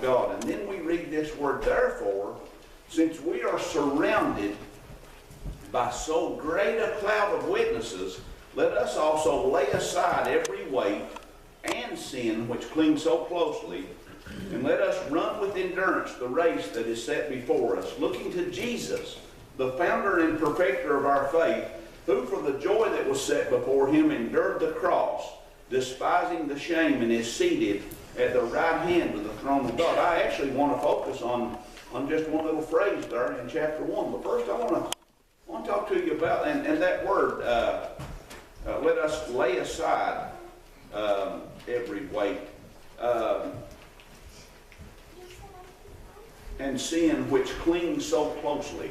God. And then we read this word, therefore, since we are surrounded by so great a cloud of witnesses, let us also lay aside every weight and sin which clings so closely, and let us run with endurance the race that is set before us, looking to Jesus, the founder and perfecter of our faith, who for the joy that was set before him endured the cross, despising the shame, and is seated at the right hand of the throne of God. I actually want to focus on just one little phrase there in chapter 1. But first I want to talk to you about, and that word, let us lay aside every weight and sin which clings so closely.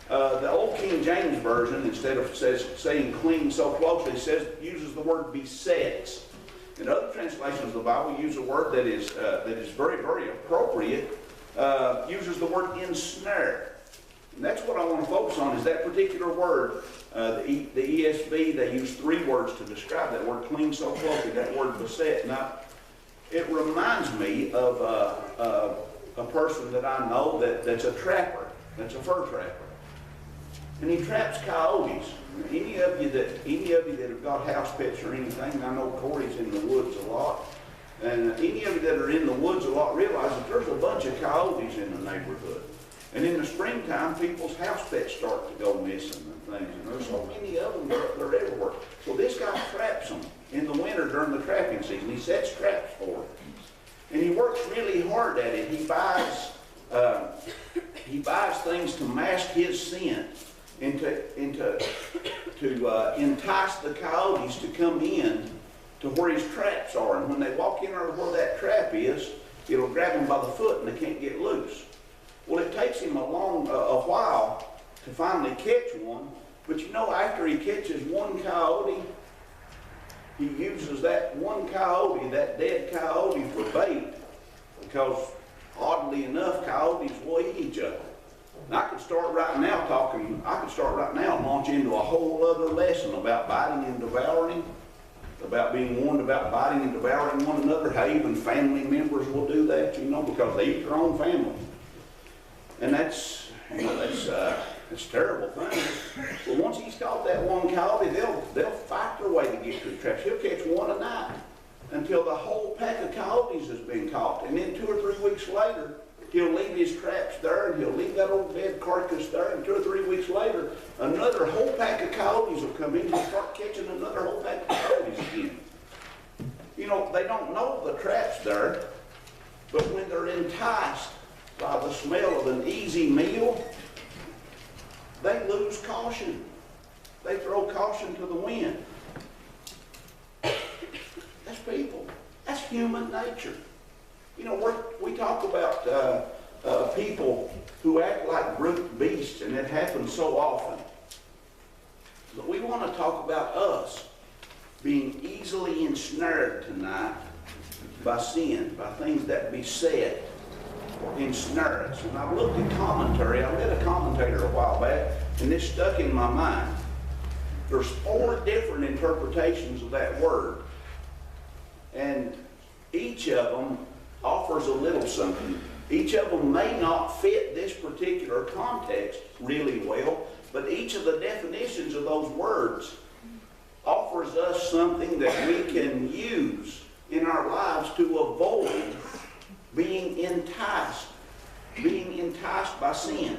The old King James Version, instead of saying cling so closely, uses the word besets. In other translations of the Bible, use a word that is very, very appropriate, uses the word ensnare. And that's what I want to focus on, is that particular word. The ESV, they use 3 words to describe that word, cling so closely, that word beset. Now, it reminds me of a person that I know that's a trapper, that's a fur trapper. And he traps coyotes. Any of you that have got house pets or anything, I know Corey's in the woods a lot, and any of you that are in the woods a lot realize that there's a bunch of coyotes in the neighborhood. And in the springtime, people's house pets start to go missing and things, and there's so many of them, they're everywhere. So this guy traps them in the winter during the trapping season. He sets traps for them. And he works really hard at it. He buys things to mask his scent and to entice the coyotes to come in to where his traps are. And when they walk in or where that trap is, it'll grab them by the foot and they can't get loose. Well, it takes him a while to finally catch one. But you know, after he catches one coyote, he uses that one coyote, that dead coyote, for bait, because oddly enough, coyotes will eat each other. And I could start right now and launch into a whole other lesson about biting and devouring, about being warned about biting and devouring one another, how even family members will do that, because they eat their own family. And that's a terrible thing. But once he's caught that one coyote, they'll fight their way to get to the traps. He'll catch one a night until the whole pack of coyotes has been caught. And then 2 or 3 weeks later, he'll leave his traps there, and he'll leave that old dead carcass there, and 2 or 3 weeks later, another whole pack of coyotes will come in and start catching another whole pack of coyotes again. They don't know the trap's there, but when they're enticed by the smell of an easy meal, they lose caution. They throw caution to the wind. That's people. That's human nature. We talk about people who act like brute beasts, and it happens so often. But we want to talk about us being easily ensnared tonight by sin, by things that beset or ensnare us. And I looked at commentary. I read a commentator a while back, and this stuck in my mind. There's 4 different interpretations of that word, and each of them offers a little something. Each of them may not fit this particular context really well, but each of the definitions of those words offers us something that we can use in our lives to avoid being enticed by sin.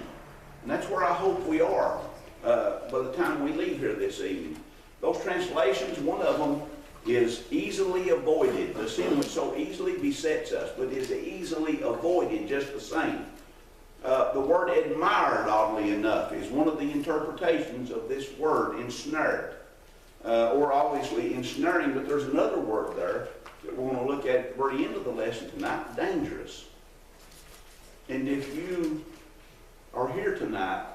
And that's where I hope we are by the time we leave here this evening. Those translations, one of them is easily avoided. The sin which so easily besets us, but is easily avoided just the same. The word admired, oddly enough, is one of the interpretations of this word, ensnared. Or obviously ensnaring, but there's another word there that we're going to look at the very end of the lesson tonight, dangerous. And if you are here tonight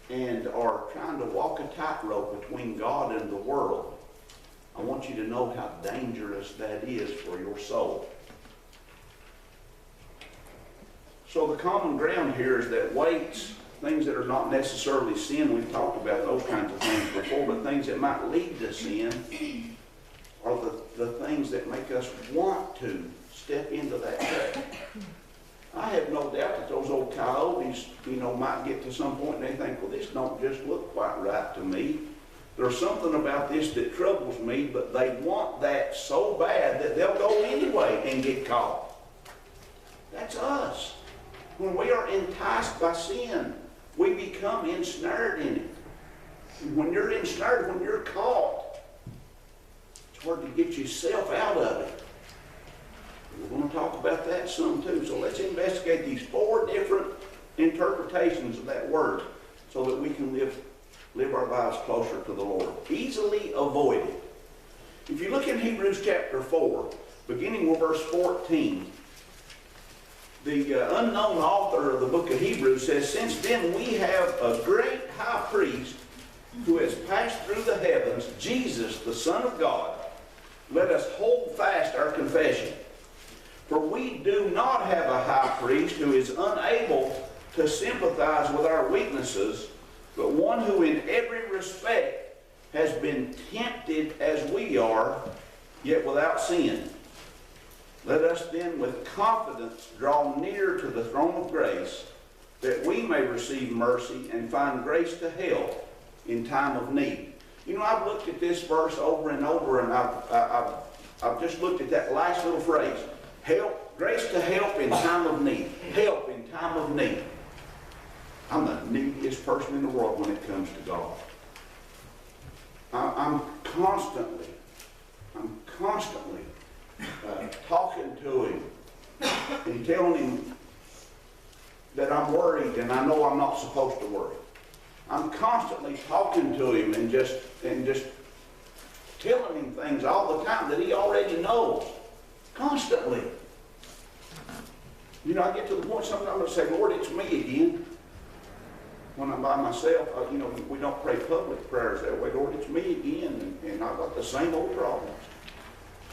and are trying to walk a tightrope between God and the world, I want you to know how dangerous that is for your soul. So the common ground here is that weights, things that are not necessarily sin, we've talked about those kinds of things before, but things that might lead to sin are the things that make us want to step into that trap. have no doubt that those old coyotes, might get to some point and they think, well, this don't just look quite right to me. There's something about this that troubles me, but they want that so bad that they'll go anyway and get caught. That's us. When we are enticed by sin, we become ensnared in it. And when you're ensnared, when you're caught, it's hard to get yourself out of it. We're going to talk about that some too. So let's investigate these 4 different interpretations of that word so that we can live our lives closer to the Lord. Easily avoided. If you look in Hebrews chapter 4, beginning with verse 14, the unknown author of the book of Hebrews says, "Since then we have a great high priest who has passed through the heavens, Jesus, the Son of God. Let us hold fast our confession. For we do not have a high priest who is unable to sympathize with our weaknesses, but one who in every respect has been tempted as we are, yet without sin. Let us then with confidence draw near to the throne of grace, that we may receive mercy and find grace to help in time of need." I've looked at this verse over and over, and I've just looked at that last little phrase. Help, grace to help in time of need. Help in time of need. I'm the neediest person in the world when it comes to God. I'm constantly talking to Him and telling Him that I'm worried and I know I'm not supposed to worry. I'm constantly talking to Him and just telling Him things all the time that He already knows. Constantly. I get to the point sometimes I say, "Lord, it's me again." When I'm by myself, we don't pray public prayers that way. "Lord, it's me again, and I've got the same old problems.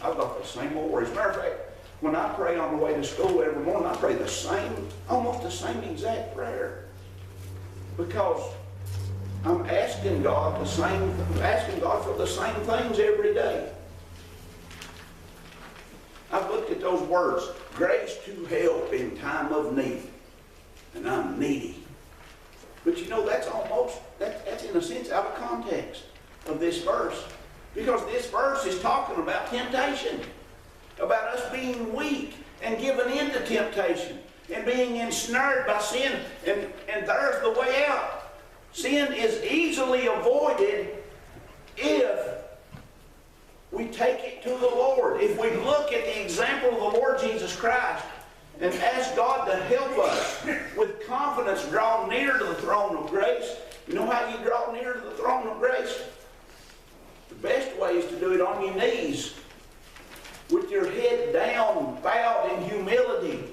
I've got the same old worries." Matter of fact, when I pray on the way to school every morning, I pray almost the same exact prayer. Because I'm asking God for the same things every day. I've looked at those words, grace to help in time of need. And I'm needy. But that's in a sense out of context of this verse. Because this verse is talking about temptation. About us being weak and giving in to temptation. And being ensnared by sin. And there's the way out. Sin is easily avoided if we take it to the Lord. If we look at the example of the Lord Jesus Christ and ask God to help us with confidence draw near to the throne of grace. You know how you draw near to the throne of grace? The best way is to do it on your knees with your head down, bowed in humility.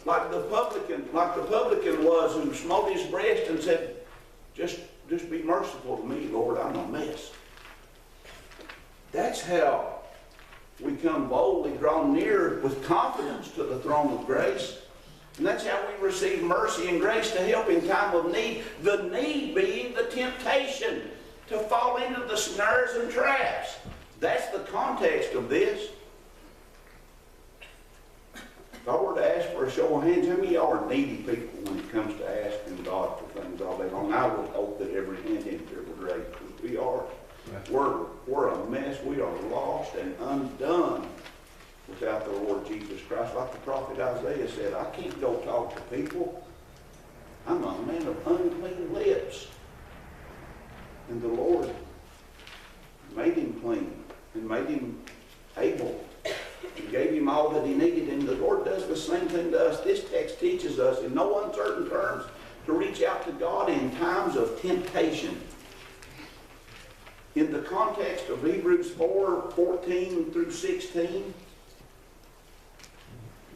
Like the publican was who smote his breast and said, just be merciful to me, Lord, I'm a mess. That's how we come boldly, draw near with confidence to the throne of grace. And that's how we receive mercy and grace to help in time of need. The need being the temptation to fall into the snares and traps. That's the context of this. If I were to ask for a show of hands, how many of y'all are needy people when it comes to asking God for things all day long? I would hope that every hand in here would raise. We are. We're a mess. We are lost and undone without the Lord Jesus Christ. Like the prophet Isaiah said, I can't go talk to people. I'm a man of unclean lips. And the Lord made him clean and made him able and gave him all that he needed. And the Lord does the same thing to us. This text teaches us in no uncertain terms to reach out to God in times of temptation. In the context of Hebrews 4:14 through 16,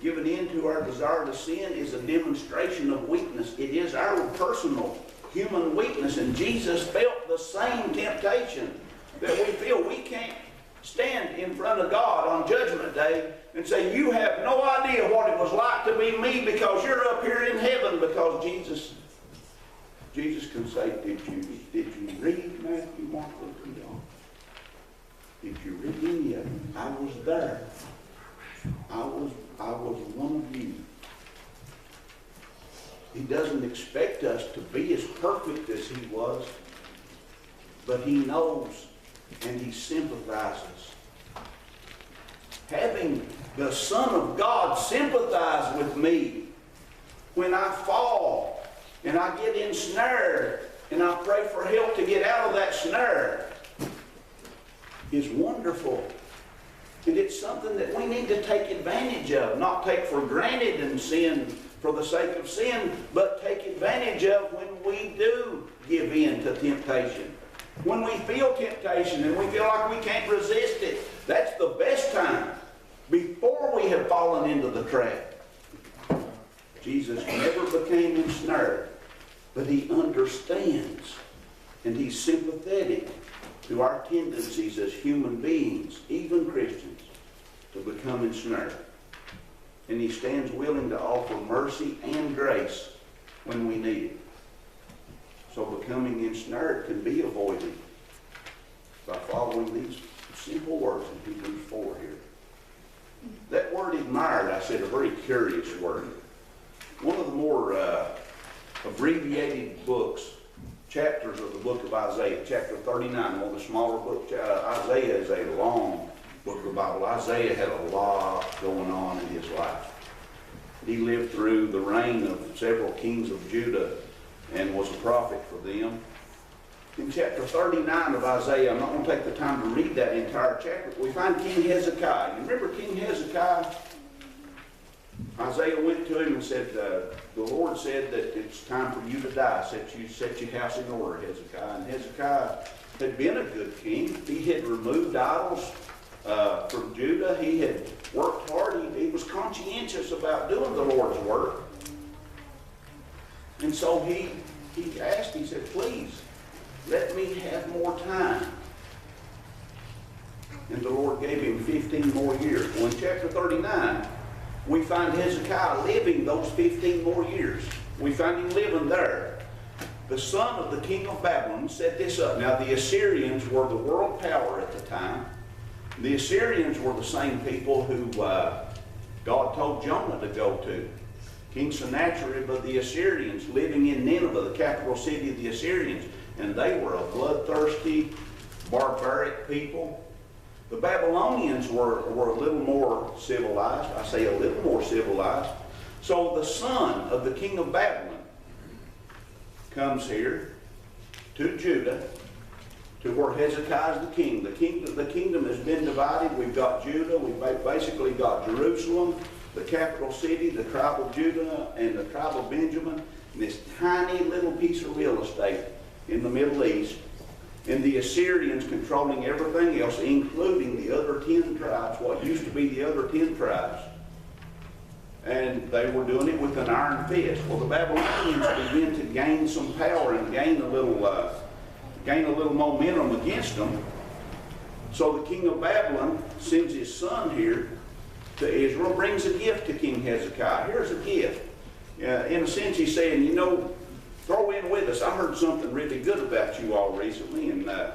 giving in to our desire to sin is a demonstration of weakness. It is our personal human weakness, and Jesus felt the same temptation that we feel. We can't stand in front of God on Judgment Day and say, you have no idea what it was like to be me because you're up here in heaven, because Jesus can say, did you read Matthew, Mark, Luke, and John? Did you read any of them? I was there. I was one of you. He doesn't expect us to be as perfect as he was, but he knows and he sympathizes. Having the Son of God sympathize with me when I fall and I get ensnared and I pray for help to get out of that snare is wonderful. And it's something that we need to take advantage of, not take for granted and sin for the sake of sin, but take advantage of when we do give in to temptation. When we feel temptation and we feel like we can't resist it, that's the best time, before we have fallen into the trap. Jesus never became ensnared, but he understands and he's sympathetic to our tendencies as human beings, even Christians, to become ensnared. And he stands willing to offer mercy and grace when we need it. So becoming ensnared can be avoided by following these simple words in Hebrews 4 here. That word admired, I said, a very curious word. One of the more abbreviated books, chapters of the book of Isaiah, chapter 39, one of the smaller books. Isaiah is a long book of the Bible. Isaiah had a lot going on in his life. He lived through the reign of several kings of Judah and was a prophet for them. In chapter 39 of Isaiah, I'm not going to take the time to read that entire chapter, but we find King Hezekiah. You remember King Hezekiah? Isaiah went to him and said, the Lord said that it's time for you to die. Set your house in order, Hezekiah. And Hezekiah had been a good king. He had removed idols from Judah. He had worked hard. He was conscientious about doing the Lord's work. And so he asked, he said, please, let me have more time. And the Lord gave him 15 more years. Well, in chapter 39, we find Hezekiah living those 15 more years. We find him living there. The son of the king of Babylon set this up. Now, the Assyrians were the world power at the time. The Assyrians were the same people who God told Jonah to go to. King Sennacherib of the Assyrians, living in Nineveh, the capital city of the Assyrians. And they were a bloodthirsty, barbaric people. The Babylonians were a little more civilized. I say a little more civilized. So the son of the king of Babylon comes here to Judah, to where Hezekiah is the king. The kingdom has been divided. We've got Judah. We've basically got Jerusalem, the capital city, the tribe of Judah, and the tribe of Benjamin, and this tiny little piece of real estate in the Middle East. And the Assyrians controlling everything else, including the other 10 tribes, what used to be the other 10 tribes. And they were doing it with an iron fist. Well, the Babylonians began to gain some power and gain a little momentum against them. So the king of Babylon sends his son here to Israel, brings a gift to King Hezekiah. Here's a gift. In a sense, he's saying, you know, throw in with us. I heard something really good about you all recently, and I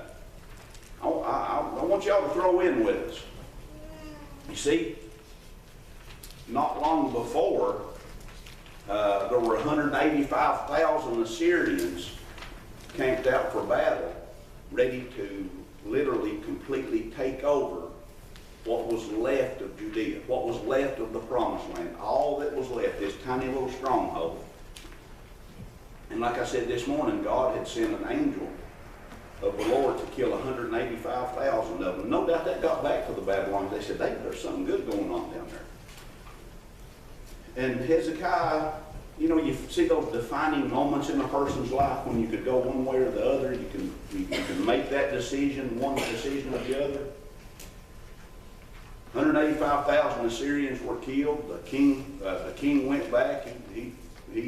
want y'all to throw in with us. You see, not long before, there were 185,000 Assyrians camped out for battle, ready to literally completely take over what was left of Judea, what was left of the Promised Land, all that was left, this tiny little stronghold. And like I said this morning, God had sent an angel of the Lord to kill 185,000 of them. No doubt that got back to the Babylonians. They said, there's something good going on down there. And Hezekiah, you know, you see those defining moments in a person's life when you could go one way or the other. You can make that decision, one decision or the other. 185,000 Assyrians were killed. The king went back. He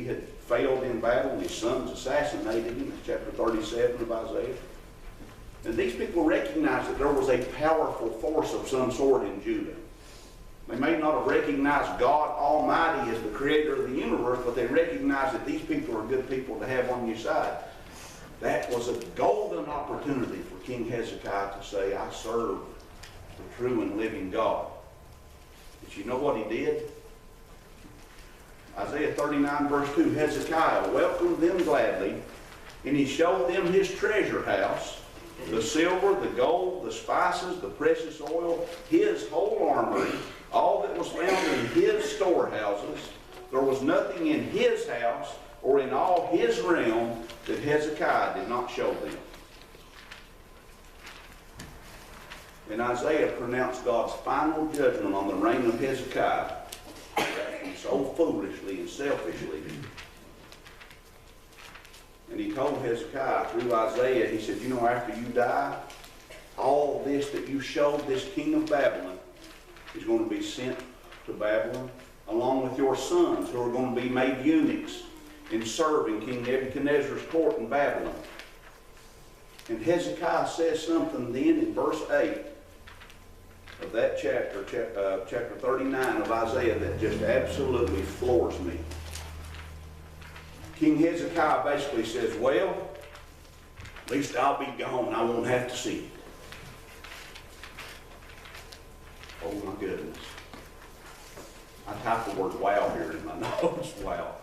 had failed in battle, and his sons assassinated him. It's chapter 37 of Isaiah. And these people recognized that there was a powerful force of some sort in Judah. They may not have recognized God Almighty as the creator of the universe, but they recognized that these people are good people to have on your side. That was a golden opportunity for King Hezekiah to say, I serve the true and living God. But you know what he did? Isaiah 39 verse 2, Hezekiah welcomed them gladly, and he showed them his treasure house, the silver, the gold, the spices, the precious oil, his whole armory, all that was found in his storehouses. There was nothing in his house or in all his realm that Hezekiah did not show them. And Isaiah pronounced God's final judgment on the reign of Hezekiah so foolishly and selfishly. And he told Hezekiah through Isaiah, he said, you know, after you die, all this that you showed this king of Babylon is going to be sent to Babylon, along with your sons who are going to be made eunuchs and serve in King Nebuchadnezzar's court in Babylon. And Hezekiah says something then in verse 8 of that chapter, chapter 39 of Isaiah, that just absolutely floors me. King Hezekiah basically says, well, at least I'll be gone. I won't have to see it. Oh my goodness. I typed the word wow here in my notes. Wow.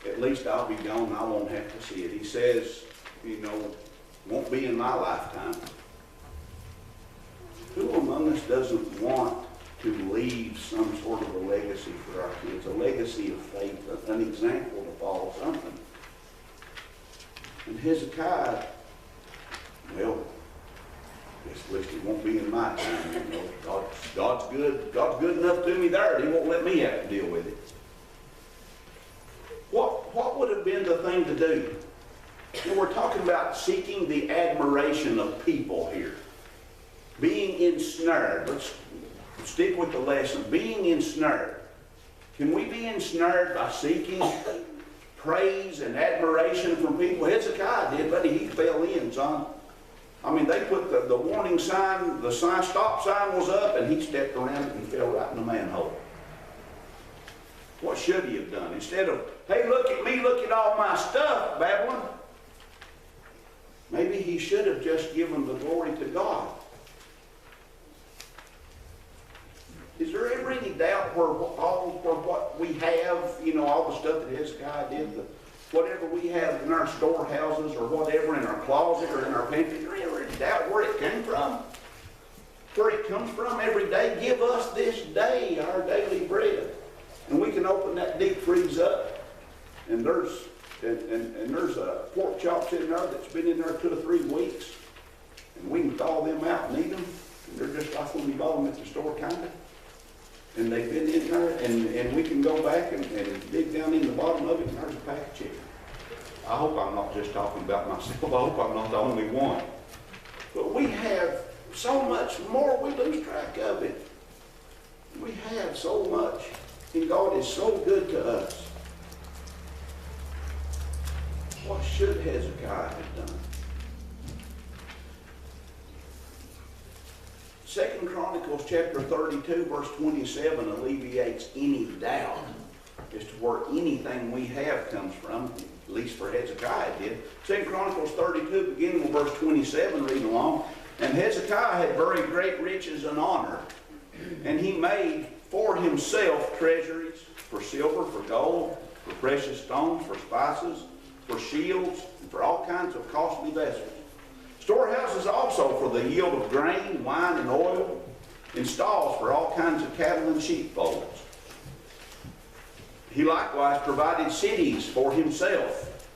At least I'll be gone. I won't have to see it. He says, you know, won't be in my lifetime. Who among us doesn't want to leave some sort of a legacy for our kids, a legacy of faith, an example to follow, something? And Hezekiah, well, at least it won't be in my time. You know, God's good enough to me there. He won't let me have to deal with it. What would have been the thing to do? You know, we're talking about seeking the admiration of people here. Being ensnared. Let's stick with the lesson. Being ensnared. Can we be ensnared by seeking praise and admiration from people? Hezekiah did, but he fell in, son. I mean, they put the warning sign, the stop sign was up, and he stepped around it and fell right in the manhole. What should he have done? Instead of, hey, look at me, look at all my stuff, Babylon. Maybe he should have just given the glory to God. Is there ever any doubt where what we have, you know, all the stuff that Hezekiah did, whatever we have in our storehouses or whatever in our closet or in our pantry, is there ever any doubt where it came from? Where it comes from every day? Give us this day our daily bread. And we can open that deep freeze up, and there's pork chops in there that's been in there 2 or 3 weeks, and we can thaw them out and eat them, and they're just like when you bought them at the store, kind of. And they've been in there, and we can go back and dig down in the bottom of it, and there's a pack of chicken. I hope I'm not just talking about myself. I hope I'm not the only one. But we have so much more, we lose track of it. We have so much, and God is so good to us. What should Hezekiah have done? 2 Chronicles chapter 32 verse 27 alleviates any doubt as to where anything we have comes from, at least for Hezekiah did. 2 Chronicles 32 beginning with verse 27, read along. And Hezekiah had very great riches and honor, and he made for himself treasuries for silver, for gold, for precious stones, for spices, for shields, and for all kinds of costly vessels. Storehouses also for the yield of grain, wine, and oil, and stalls for all kinds of cattle and sheepfolds. He likewise provided cities for himself,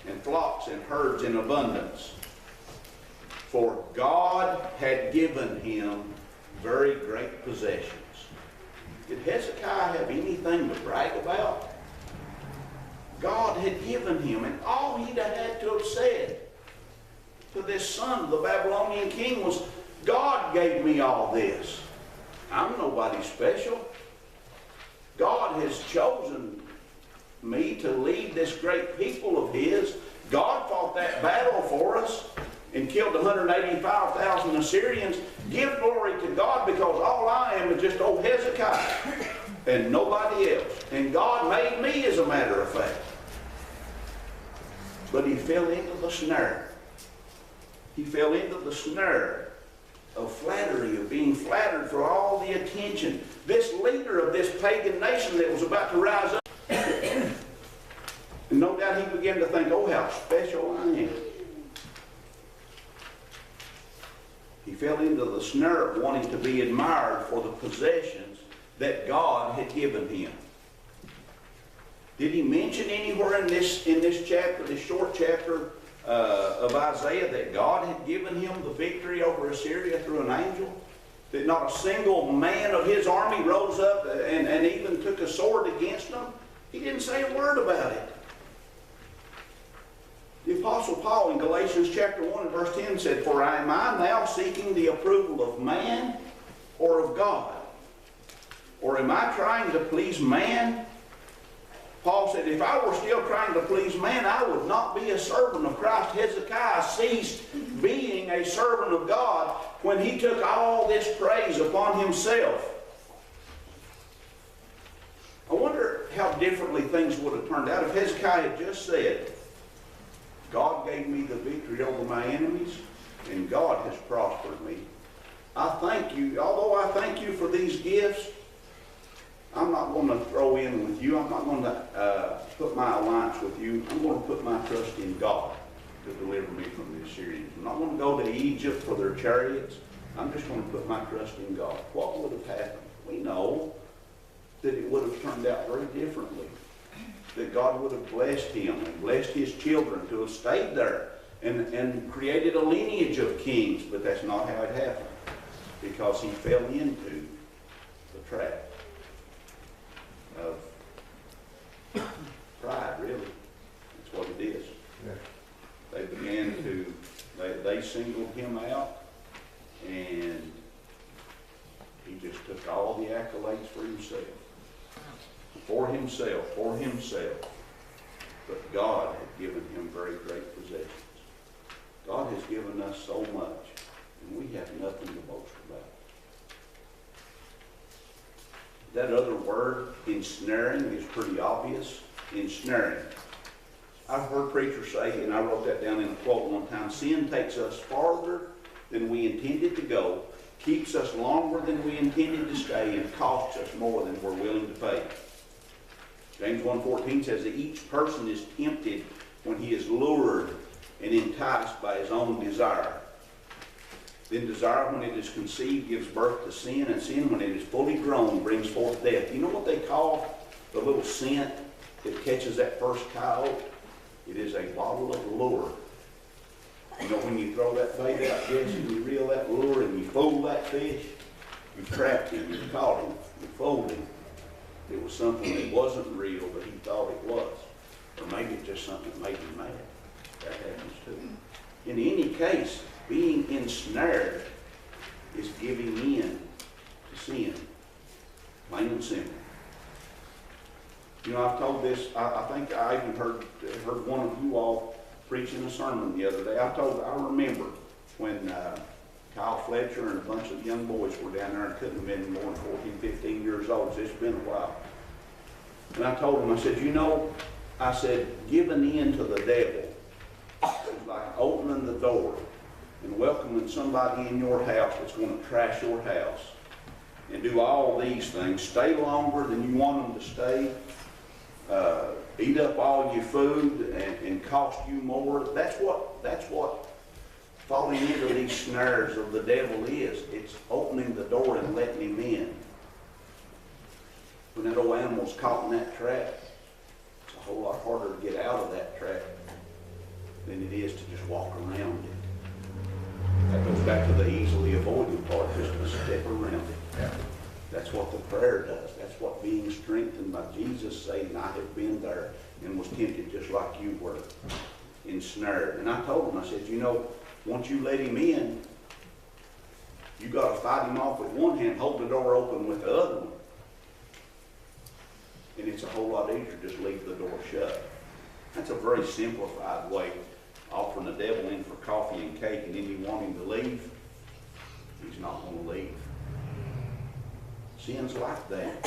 and flocks and herds in abundance. For God had given him very great possessions. Did Hezekiah have anything to brag about? God had given him, and all he'd had to have said to this son of the Babylonian king was, God gave me all this. I'm nobody special. God has chosen me to lead this great people of his. God fought that battle for us and killed 185,000 Assyrians. Give glory to God, because all I am is just old Hezekiah and nobody else. And God made me, as a matter of fact. But he fell into the snare. He fell into the snare of flattery, of being flattered for all the attention. This leader of this pagan nation that was about to rise up, and no doubt he began to think, oh, how special I am. He fell into the snare of wanting to be admired for the possessions that God had given him. Did he mention anywhere in this chapter, this short chapter of Isaiah, that God had given him the victory over Assyria through an angel? That not a single man of his army rose up and even took a sword against them? He didn't say a word about it. The Apostle Paul in Galatians chapter 1 and verse 10 said, "For am I now seeking the approval of man or of God? Or am I trying to please man?" Paul said, if I were still trying to please man, I would not be a servant of Christ. Hezekiah ceased being a servant of God when he took all this praise upon himself. I wonder how differently things would have turned out if Hezekiah had just said, God gave me the victory over my enemies, and God has prospered me. I thank you. Although I thank you for these gifts, I'm not going to throw in with you. I'm not going to put my alliance with you. I'm going to put my trust in God to deliver me from the Assyrians. I'm not going to go to Egypt for their chariots. I'm just going to put my trust in God. What would have happened? We know that it would have turned out very differently. That God would have blessed him and blessed his children to have stayed there and created a lineage of kings. But that's not how it happened, because he fell into the trap of pride, really. That's what it is. Yeah. They began to, they singled him out, and he just took all the accolades for himself. For himself. But God had given him very great possessions. God has given us so much, and we have nothing to boast about. That other word, ensnaring, is pretty obvious. Ensnaring. I've heard preachers say, and I wrote that down in a quote one time, sin takes us farther than we intended to go, keeps us longer than we intended to stay, and costs us more than we're willing to pay. James 1:14 says that each person is tempted when he is lured and enticed by his own desire. Then desire, when it is conceived, gives birth to sin, and sin, when it is fully grown, brings forth death. You know what they call the little scent that catches that first coyote? It is a bottle of lure. You know, when you throw that bait out, Jesse, and you reel that lure and you fool that fish, you trapped him, you caught him, you fooled him. It was something that wasn't real, but he thought it was. Or maybe it's just something that made him mad. That happens too. In any case, being ensnared is giving in to sin. Plain and simple. You know, I've told this, I think I even heard one of you all preaching a sermon the other day. I remember when Kyle Fletcher and a bunch of young boys were down there and couldn't have been more than 14, 15 years old. It's been a while. And I told them, I said, you know, I said, giving in to the devil is like opening the door and welcoming somebody in your house that's going to trash your house and do all these things, stay longer than you want them to stay, eat up all your food and cost you more. That's what falling into these snares of the devil is. It's opening the door and letting him in. When that old animal's caught in that trap, it's a whole lot harder to get out of that trap than it is to just walk around it. That goes back to the easily avoided part, just to step around it. Yeah. That's what the prayer does. That's what being strengthened by Jesus saying, I have been there and was tempted just like you were, ensnared. And I told him, I said, you know, once you let him in, you got to fight him off with one hand, hold the door open with the other one. And it's a whole lot easier to just leave the door shut. That's a very simplified way, offering the devil in for coffee and cake, and then you want him to leave, he's not going to leave. Sin's like that.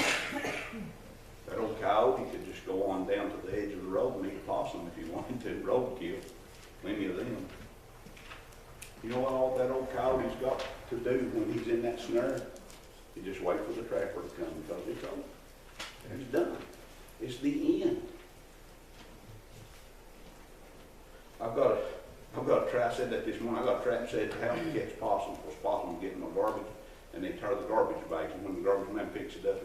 That old coyote could just go on down to the edge of the road and eat a possum if he wanted to. Roadkill. Plenty of them. You know what all that old coyote's got? to do when he's in that snare? You just wait for the trapper to come because it's over. It's done. It's the end. I've got a trap. I said that this morning. I got a trap set how to catch possum. Because possum get in my garbage and they tear the garbage bags, and when the garbage man picks it up,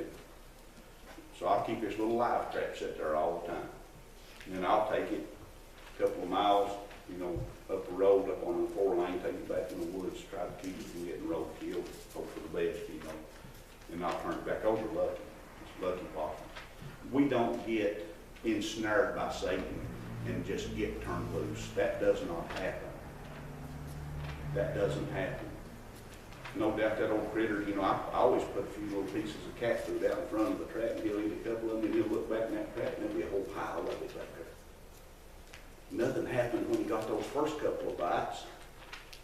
so I keep this little live trap set there all the time. And then I'll take it a couple of miles, up the road, up on the 4-lane, take it back in the woods, try to keep it from getting roadkill, hope for the best, and I'll turn it back over lucky. It's lucky possum. We don't get ensnared by Satan and just get turned loose. That does not happen. That doesn't happen. No doubt that old critter, I always put a few little pieces of cat food out in front of the trap, and he'll eat a couple of them, and he'll look back in that trap, and there'll be a whole pile of it back there. Nothing happened when he got those first couple of bites.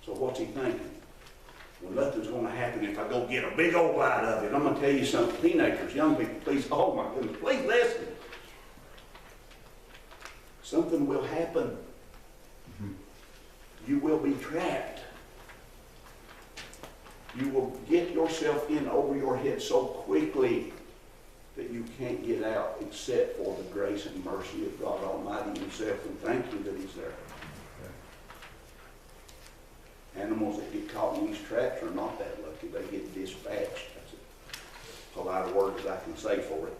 So what's he thinking? Well, nothing's going to happen if I go get a big old bite of it. I'm going to tell you something. Teenagers, young people, please, oh my goodness, please listen. Something will happen. You will be trapped. You will get yourself in over your head so quickly that you can't get out except for the grace and mercy of God Almighty himself, and thank you that he's there. Animals that get caught in these traps are not that lucky. They get dispatched. That's a lot of words I can say for it.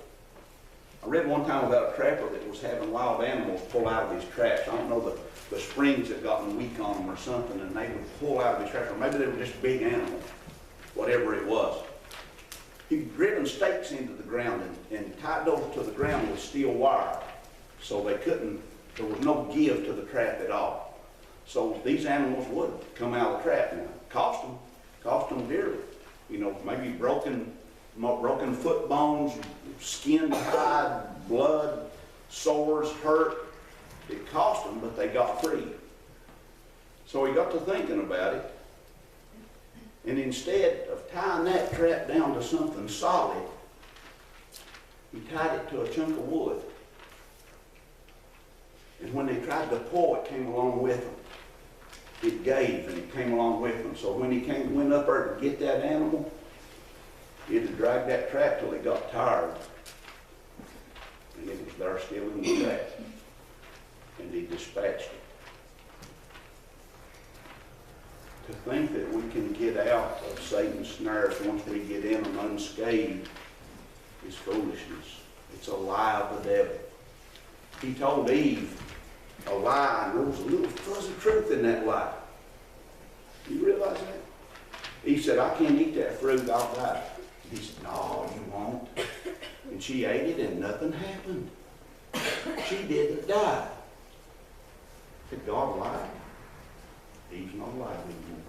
I read one time about a trapper that was having wild animals pull out of these traps. I don't know, the springs had gotten weak on them or something, and they would pull out of these traps, or maybe they were just big animals, whatever it was. He'd driven stakes into the ground and tied those to the ground with steel wire, so there was no give to the trap at all. So these animals would come out of the trap. Now, cost them dearly. Maybe broken foot bones, skin hide, blood, sores, hurt. It cost them, but they got free. So he got to thinking about it. And instead of tying that trap down to something solid, he tied it to a chunk of wood. And when they tried to pull, it came along with them. It gave, and it came along with them. So when he went up there to get that animal, he had to drag that trap till it got tired. And it was there still in the trap. And he dispatched it. To think that we can get out of Satan's snares once we get in them unscathed is foolishness. It's a lie of the devil. He told Eve a lie, and there was a little fuzzy truth in that lie. You realize that? He said, I can't eat that fruit, I'll die. He said, no, you won't. And she ate it and nothing happened. She didn't die. Did God lie? Eve's not alive anymore.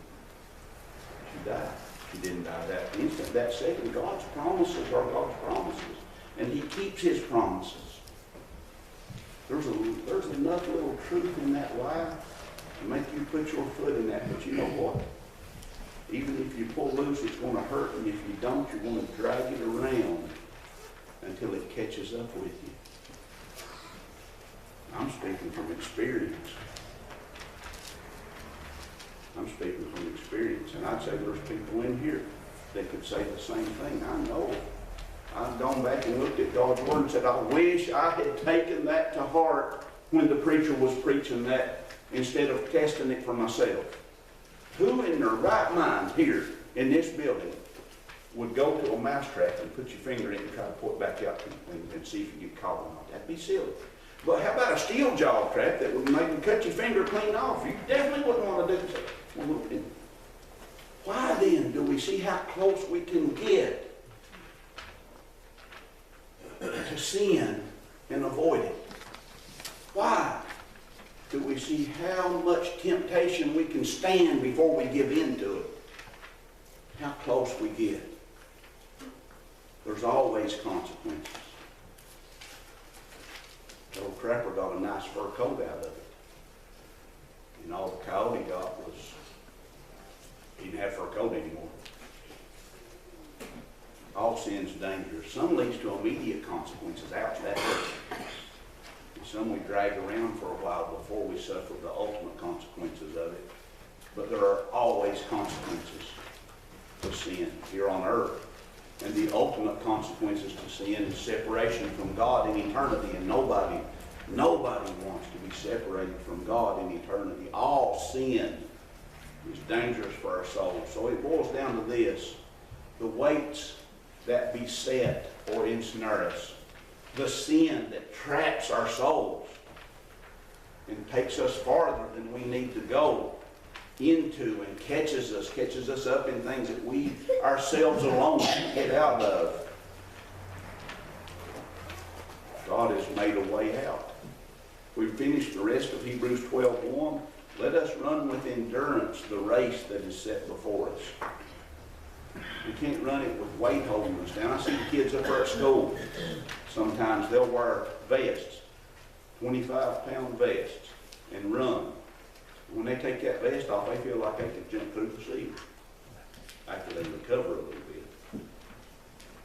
She died. She didn't die that instant. That second, God's promises are God's promises. And he keeps his promises. There's enough little truth in that lie to make you put your foot in that. But you know what? Even if you pull loose, it's going to hurt. And if you don't, you're going to drag it around until it catches up with you. I'm speaking from experience. I'm speaking from experience. And I'd say there's people in here that could say the same thing. I know. I've gone back and looked at God's Word and said, I wish I had taken that to heart when the preacher was preaching that instead of testing it for myself. Who in their right mind here in this building would go to a mousetrap and put your finger in it and try to pull it back out and see if you get caught or not? That'd be silly. But how about a steel jaw trap that would make you cut your finger clean off? You definitely wouldn't want to do that. Why then do we see how close we can get to sin and avoid it? Why do we see how much temptation we can stand before we give in to it? How close we get. There's always consequences. The old trapper got a nice fur coat out of it. And all the coyote got was, he didn't have fur coat anymore. All sin's dangerous. Some leads to immediate consequences. Ouch, that hurts. And some we drag around for a while before we suffer the ultimate consequences of it. But there are always consequences. to sin here on earth. And the ultimate consequences to sin is separation from God in eternity. And nobody wants to be separated from God in eternity. All sin is dangerous for our souls. So it boils down to this: the weights that beset or ensnare us, the sin that traps our souls and takes us farther than we need to go into, and catches us up in things that we ourselves alone can't get out of. God has made a way out. We've finished the rest of Hebrews 12:1. Let us run with endurance the race that is set before us. We can't run it with weight holding us down. I see the kids up there at school. Sometimes they'll wear vests, 25-pound vests, and run. When they take that vest off, they feel like they could jump through the ceiling after they recover a little bit.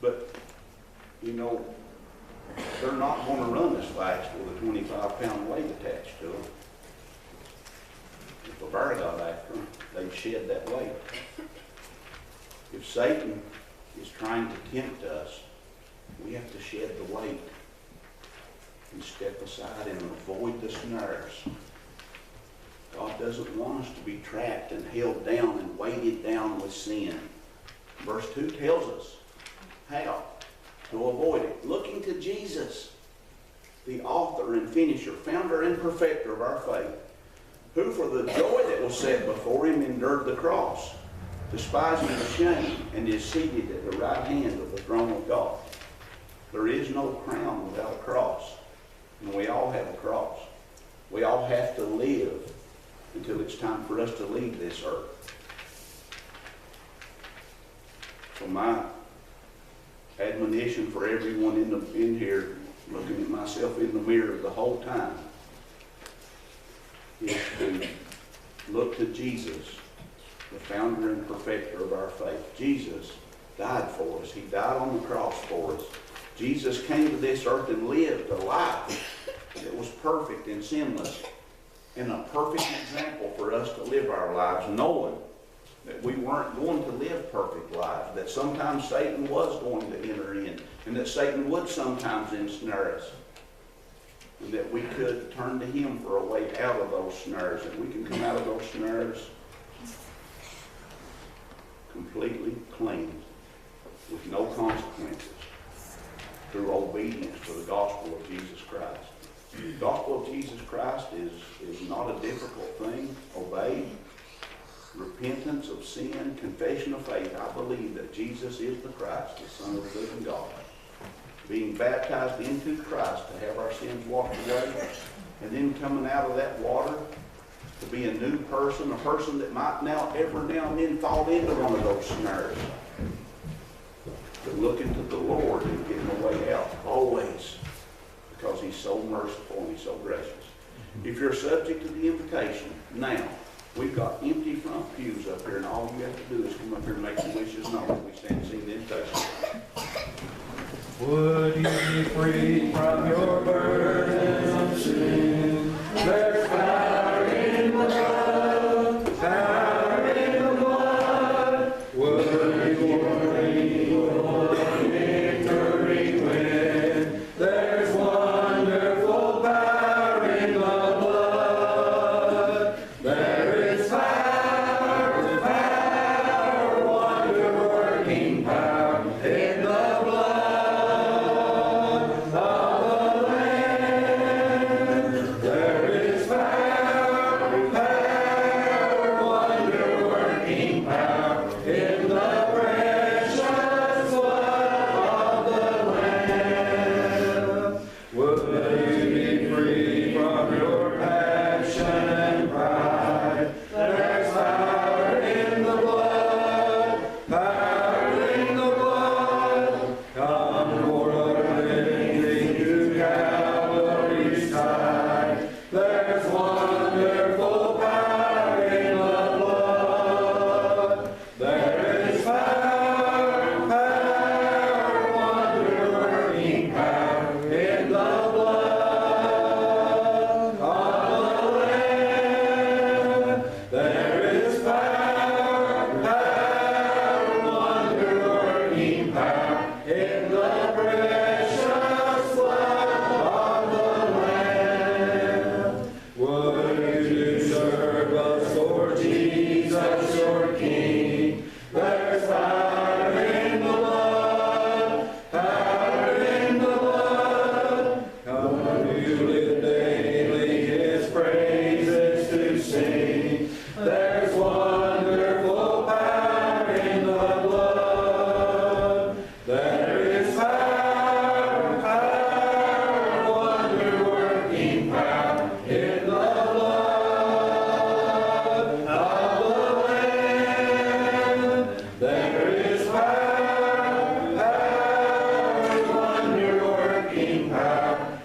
But, you know, they're not going to run as fast with a 25-pound weight attached to them. If a bear got after them, they'd shed that weight. If Satan is trying to tempt us, we have to shed the weight and step aside and avoid the snares. God doesn't want us to be trapped and held down and weighted down with sin. Verse 2 tells us how to avoid it. Looking to Jesus, the author and finisher, founder and perfecter of our faith, who for the joy that was set before him endured the cross, despising the shame, and is seated at the right hand of the throne of God. There is no crown without a cross, and we all have a cross. We all have to live until it's time for us to leave this earth. So my admonition for everyone in here, looking at myself in the mirror the whole time, is to look to Jesus, the founder and perfecter of our faith. Jesus died for us. He died on the cross for us. Jesus came to this earth and lived a life that was perfect and sinless, and a perfect example for us to live our lives, knowing that we weren't going to live perfect lives, that sometimes Satan was going to enter in, and that Satan would sometimes ensnare us, and that we could turn to him for a way out of those snares, that we can come out of those snares completely clean, with no consequences, through obedience to the gospel of Jesus Christ. The gospel of Jesus Christ is not a difficult thing. Obey. Repentance of sin, confession of faith. I believe that Jesus is the Christ, the Son of the living God. Being baptized into Christ to have our sins washed away, and then coming out of that water to be a new person, a person that might every now and then fall into one of those snares. But looking to the Lord and getting a way out, always, because he's so merciful and he's so gracious. If you're subject to the invitation, now, we've got empty front pews up here, and all you have to do is come up here and make your wishes known. We stand and sing the invitation. Would you be free from your burden of sin? There's power in the blood, power in the blood. Would you worry for victory when there's wonderful power in the blood? There is power, power, wonder-working power in the blood of the Lamb.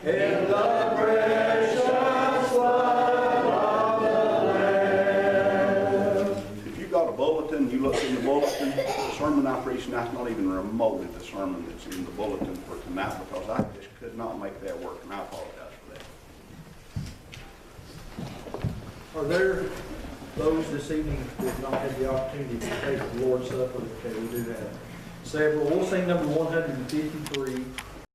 in the precious blood of the Lamb. If you got a bulletin, you look in the bulletin, the sermon I preached, that's not even remotely the sermon that's in the bulletin for tonight, because I just could not make that work, and I apologize for that. Are there those this evening who have not had the opportunity to take the Lord's Supper? Okay, we do have several. We'll sing number 153.